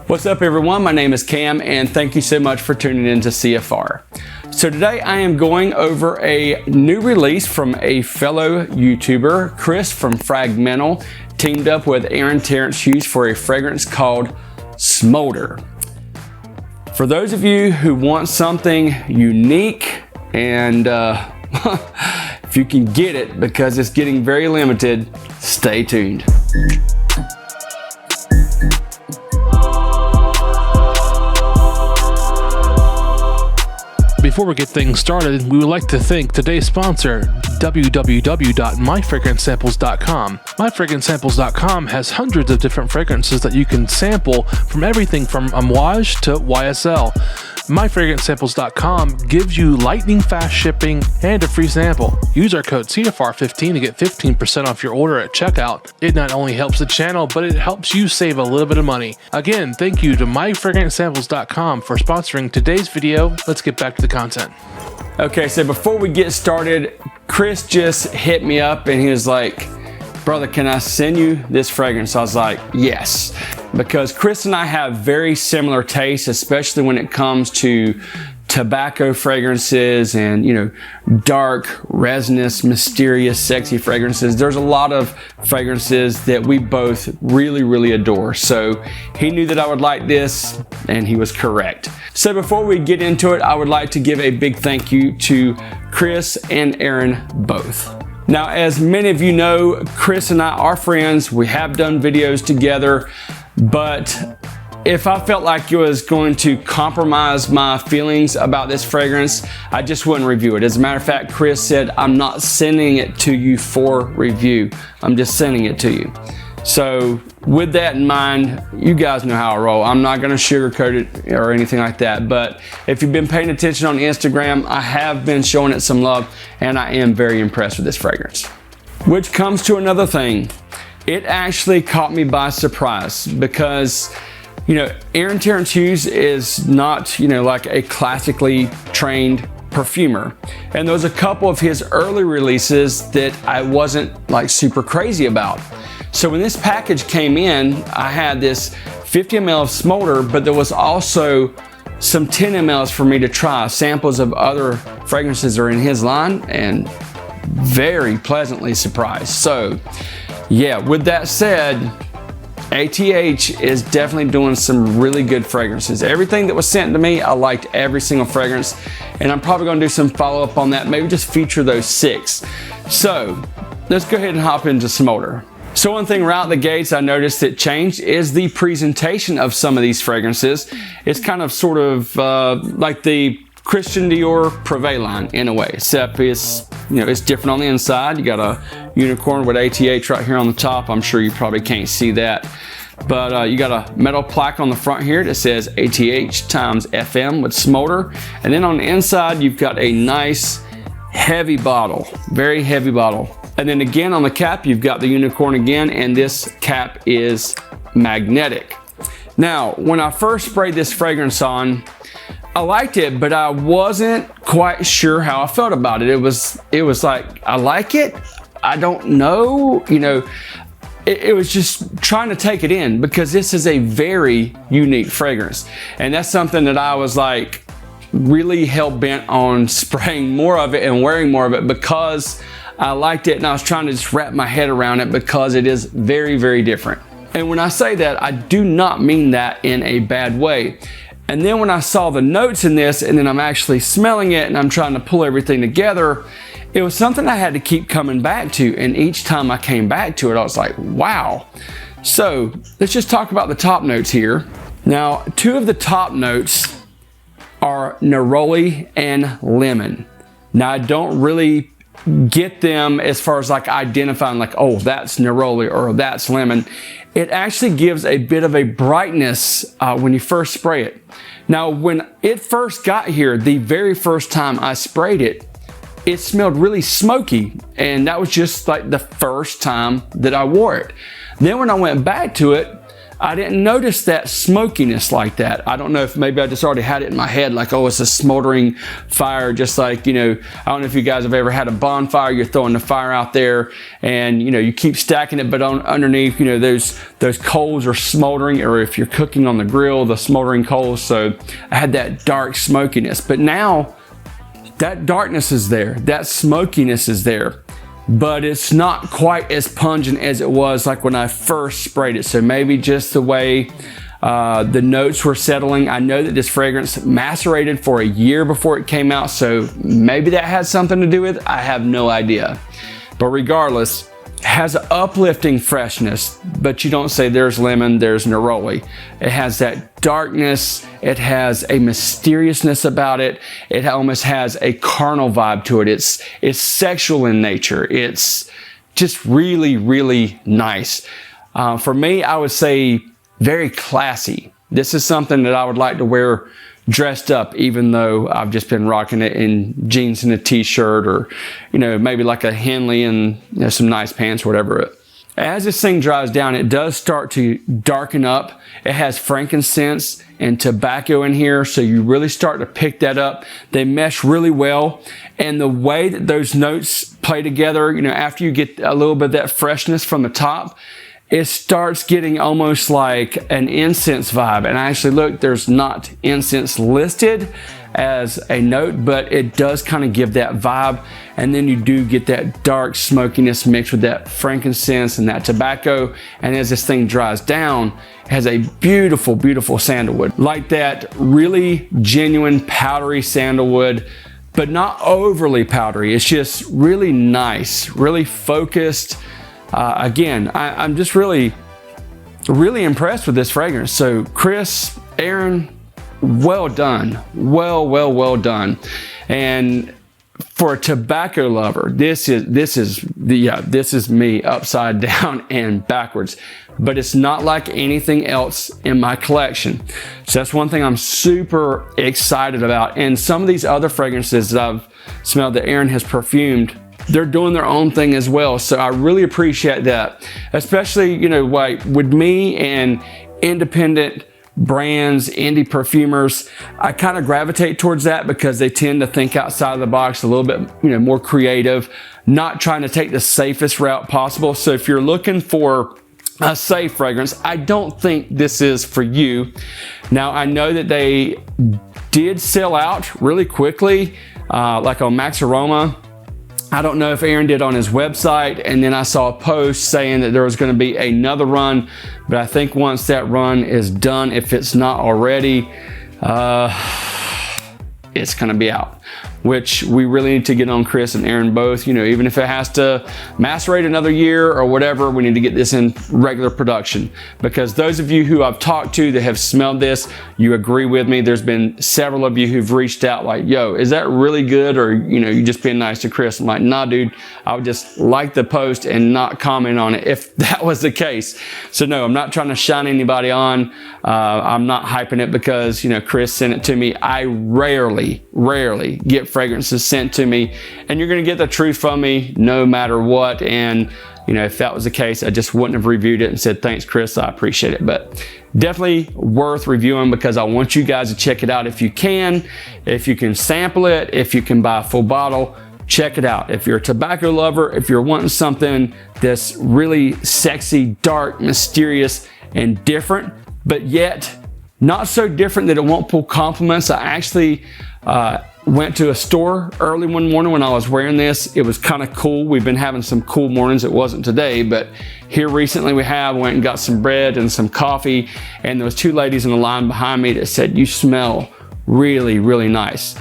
What's up everyone, my name is Cam and thank you so much for tuning in to CFR. So today I am going over a new release from a fellow YouTuber, Chris from Frag, teamed up with Terrence Hughes for a fragrance called SMOULDER. For those of you who want something unique and if you can get it because it's getting very limited, stay tuned. Before we get things started, we would like to thank today's sponsor, www.myfragrancesamples.com. Myfragrancesamples.com has hundreds of different fragrances that you can sample, from everything from Amouage to YSL. MyFragranceSamples.com gives you lightning fast shipping and a free sample. Use our code CFR15 to get 15% off your order at checkout. It not only helps the channel, but it helps you save a little bit of money. Again, thank you to MyFragranceSamples.com for sponsoring today's video. Let's get back to the content. Okay, so before we get started, Chris just hit me up and he was like, brother, can I send you this fragrance? I was like, yes, because Chris and I have very similar tastes, especially when it comes to tobacco fragrances and, you know, dark, resinous, mysterious, sexy fragrances. There's a lot of fragrances that we both really adore. So he knew that I would like this and he was correct. So before we get into it, I would like to give a big thank you to Chris and Aaron both. Now, as many of you know, Chris and I are friends. We have done videos together, but if I felt like it was going to compromise my feelings about this fragrance, I just wouldn't review it. As a matter of fact, Chris said, I'm not sending it to you for review. I'm just sending it to you. So with that in mind, you guys know how I roll. I'm not gonna sugarcoat it or anything like that, but if you've been paying attention on Instagram, I have been showing it some love and I am very impressed with this fragrance. Which comes to another thing. It actually caught me by surprise because, you know, Terrence Hughes is not, you know, like a classically trained perfumer. And there was a couple of his early releases that I wasn't like super crazy about. So when this package came in, I had this 50 ml of SMOULDER, but there was also some 10 mLs for me to try, samples of other fragrances that are in his line, and very pleasantly surprised. So yeah, with that said, ATH is definitely doing some really good fragrances. Everything that was sent to me, I liked every single fragrance, and I'm probably gonna do some follow-up on that, maybe just feature those 6. So let's go ahead and hop into SMOULDER. So one thing right out the gates I noticed that changed is the presentation of some of these fragrances. It's kind of sort of like the Christian Dior Privé line in a way, except it's, you know, it's different on the inside. You got a unicorn with ATH right here on the top. I'm sure you probably can't see that, but you got a metal plaque on the front here that says ATH times FM with SMOULDER. And then on the inside, you've got a nice heavy bottle, very heavy bottle. And then again on the cap, you've got the unicorn again, and this cap is magnetic. Now, when I first sprayed this fragrance on, I liked it, but I wasn't quite sure how I felt about it. It was like, I like it, I don't know, you know, it was just trying to take it in because this is a very unique fragrance. And that's something that I was like really hell-bent on spraying more of it and wearing more of it because I liked it and I was trying to just wrap my head around it because it is very different. And when I say that, I do not mean that in a bad way. And then when I saw the notes in this and then I'm actually smelling it and I'm trying to pull everything together, it was something I had to keep coming back to. And each time I came back to it, I was like, wow. So let's just talk about the top notes here. Now, 2 of the top notes are neroli and lemon. Now, I don't really get them as far as like identifying like, oh, that's neroli or that's lemon. It actually gives a bit of a brightness when you first spray it. Now, when it first got here, the very first time I sprayed it, it smelled really smoky, and that was just like the first time that I wore it. Then when I went back to it, I didn't notice that smokiness like that. I don't know if maybe I just already had it in my head, like, oh, it's a smoldering fire, just like, you know, I don't know if you guys have ever had a bonfire, you're throwing the fire out there and, you know, you keep stacking it, but underneath, you know, those coals are smoldering, or if you're cooking on the grill, the smoldering coals. So I had that dark smokiness, but now that darkness is there, that smokiness is there, but it's not quite as pungent as it was like when I first sprayed it. So maybe just the way the notes were settling. I know that this fragrance macerated for a year before it came out, so maybe that has something to do with it. I have no idea. But regardless, it has an uplifting freshness, but you don't say there's lemon, there's neroli. It has that darkness, it has a mysteriousness about it. It almost has a carnal vibe to it. It's sexual in nature. It's just really, really nice. For me, I would say very classy. This is something that I would like to wear dressed up, even though I've just been rocking it in jeans and a t-shirt, or, you know, maybe like a Henley and, you know, some nice pants or whatever. As this thing dries down, it does start to darken up. It has frankincense and tobacco in here, so you really start to pick that up. They mesh really well, and the way that those notes play together, you know, after you get a little bit of that freshness from the top, it starts getting almost like an incense vibe. And actually, look, there's not incense listed as a note, but it does kind of give that vibe. And then you do get that dark smokiness mixed with that frankincense and that tobacco. And as this thing dries down, it has a beautiful, beautiful sandalwood. Like that really genuine powdery sandalwood, but not overly powdery. It's just really nice, really focused. Again, I'm just really impressed with this fragrance. So Chris, Aaron, well done. Well done. And for a tobacco lover, this is me upside down and backwards. But it's not like anything else in my collection. So that's one thing I'm super excited about. And some of these other fragrances that I've smelled that Aaron has perfumed, they're doing their own thing as well. So I really appreciate that. Especially, you know, like with me and independent brands, indie perfumers, I kind of gravitate towards that because they tend to think outside of the box a little bit, you know, more creative, not trying to take the safest route possible. So if you're looking for a safe fragrance, I don't think this is for you. Now, I know that they did sell out really quickly, like on Max Aroma. I don't know if Aaron did on his website, and then I saw a post saying that there was going to be another run, but I think once that run is done, if it's not already, it's going to be out, which we really need to get on Chris and Aaron both. You know, even if it has to macerate another year or whatever, we need to get this in regular production, because those of you who I've talked to that have smelled this, you agree with me. There's been several of you who've reached out like, yo, is that really good? Or, you know, you just being nice to Chris. I'm like, nah, dude, I would just like the post and not comment on it if that was the case. So no, I'm not trying to shine anybody on. I'm not hyping it because, you know, Chris sent it to me. I rarely get fragrances sent to me, and you're going to get the truth from me no matter what. And, you know, if that was the case, I just wouldn't have reviewed it and said, thanks, Chris, I appreciate it. But definitely worth reviewing because I want you guys to check it out if you can. If you can sample it, if you can buy a full bottle, check it out. If you're a tobacco lover, if you're wanting something that's really sexy, dark, mysterious, and different, but yet not so different that it won't pull compliments. I actually went to a store early one morning when I was wearing this. It was kind of cool. We've been having some cool mornings. It wasn't today, but here recently we went and got some bread and some coffee, and there was two ladies in the line behind me that said, you smell really, really nice.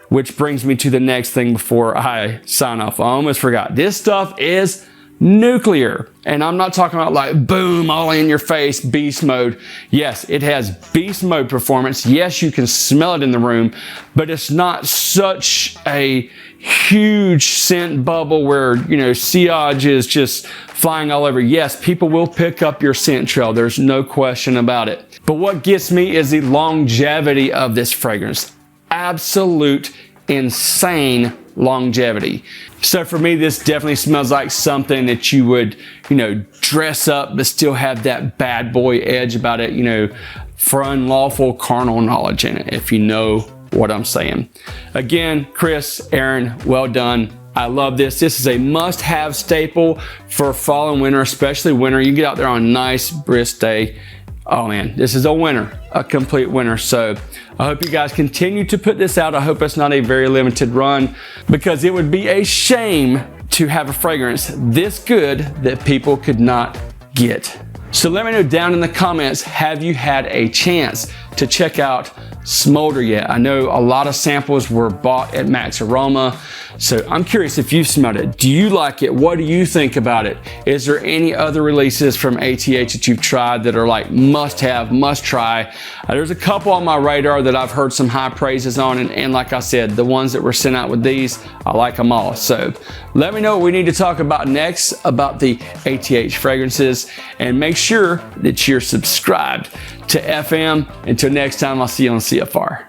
Which brings me to the next thing before I sign off. I almost forgot. This stuff is nuclear. And I'm not talking about like boom, all in your face, beast mode. Yes, it has beast mode performance. Yes, you can smell it in the room, but it's not such a huge scent bubble where, you know, sillage is just flying all over. Yes, people will pick up your scent trail. There's no question about it. But what gets me is the longevity of this fragrance. Absolute insane longevity. So for me, this definitely smells like something that you would, dress up, but still have that bad boy edge about it, for unlawful carnal knowledge in it, if you know what I'm saying. Again, Chris, Aaron, well done. I love this. This is a must-have staple for fall and winter, especially winter. You get out there on a nice, brisk day. Oh man, this is a winner, a complete winner. So I hope you guys continue to put this out. I hope it's not a very limited run, because it would be a shame to have a fragrance this good that people could not get. So let me know down in the comments, have you had a chance to check out Smolder yet? I know a lot of samples were bought at Max Aroma, so I'm curious if you've smelled it. Do you like it? What do you think about it? Is there any other releases from ATH that you've tried that are like must have, must try? There's a couple on my radar that I've heard some high praises on, and like I said, the ones that were sent out with these, I like them all. So let me know what we need to talk about next about the ATH fragrances, and make sure that you're subscribed to FM. Until next time, I'll see you on CFR.